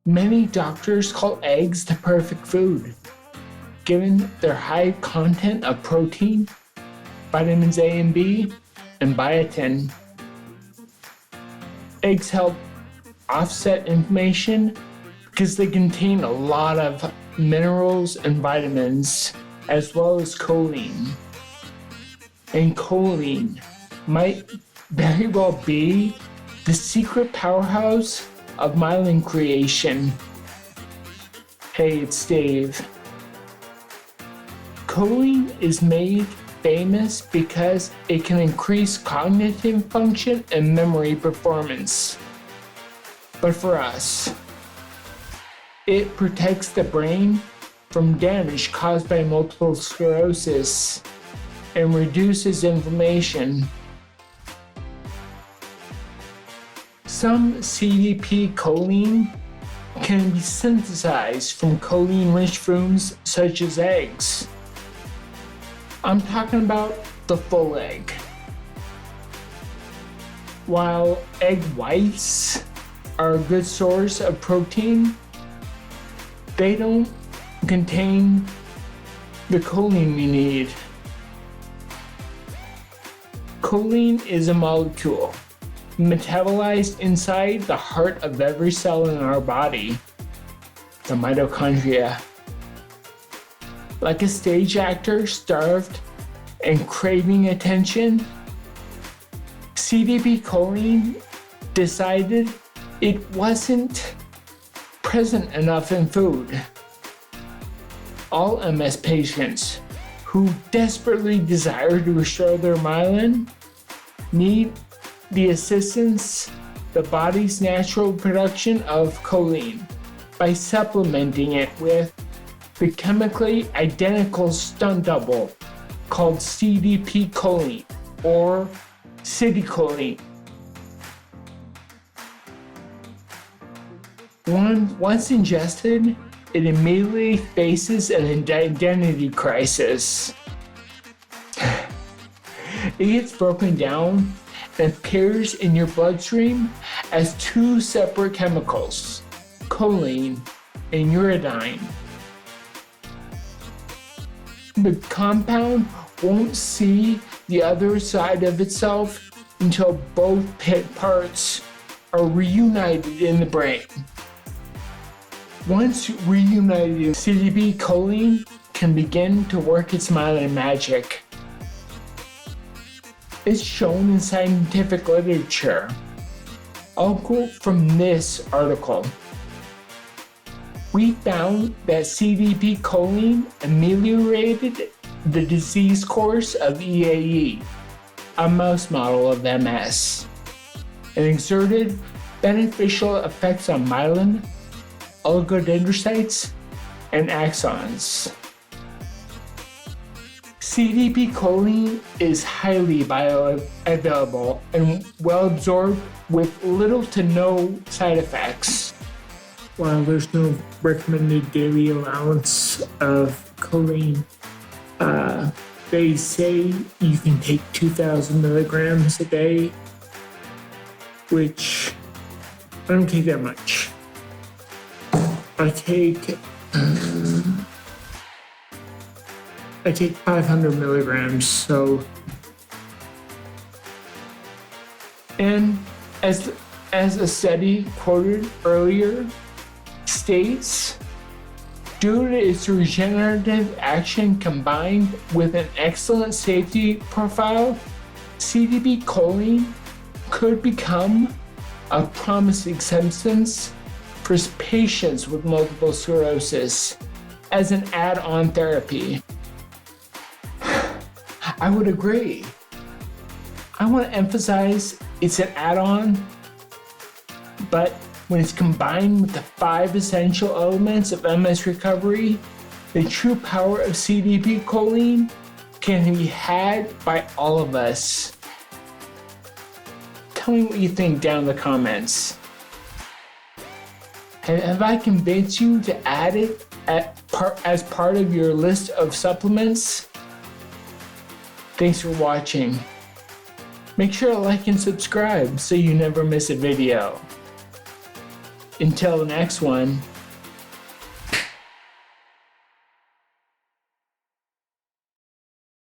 Many doctors call eggs the perfect food, given their high content of protein, vitamins A and B, and biotin. Eggs help offset inflammation because they contain a lot of minerals and vitamins, as well as choline. And choline might very well be the secret powerhouse of myelin creation. Hey, it's Dave. Choline is made famous because it can increase cognitive function and memory performance. But for us, it protects the brain from damage caused by multiple sclerosis and reduces inflammation. Some CDP choline can be synthesized from choline-rich foods such as eggs. I'm talking about the full egg. While egg whites are a good source of protein, they don't contain the choline we need. Choline is a molecule metabolized inside the heart of every cell in our body, the mitochondria. Like a stage actor starved and craving attention, CDP choline decided it wasn't present enough in food. All MS patients who desperately desire to restore their myelin need the assistance the body's natural production of choline by supplementing it with the chemically identical stunt double called CDP choline or citicholine. Once ingested, it immediately faces an identity crisis. It gets broken down and appears in your bloodstream as two separate chemicals, choline and uridine. The compound won't see the other side of itself until both parts are reunited in the brain. Once reunited, CDP choline can begin to work its myelin magic. It's shown in scientific literature. I'll quote from this article. We found that CDP choline ameliorated the disease course of EAE, a mouse model of MS, and exerted beneficial effects on myelin, oligodendrocytes, and axons. CDP choline is highly bioavailable and well absorbed with little to no side effects. While there's no recommended daily allowance of choline, they say you can take 2,000 milligrams a day, which I don't take that much. I take 500 milligrams, so. And as a study quoted earlier states, due to its regenerative action combined with an excellent safety profile, CDP choline could become a promising substance for patients with multiple sclerosis as an add-on therapy. I would agree. I want to emphasize it's an add-on, but when it's combined with the 5 essential elements of MS recovery, the true power of CDP choline can be had by all of us. Tell me what you think down in the comments. Have I convinced you to add it as part of your list of supplements? Thanks for watching. Make sure to like and subscribe so you never miss a video. Until the next one.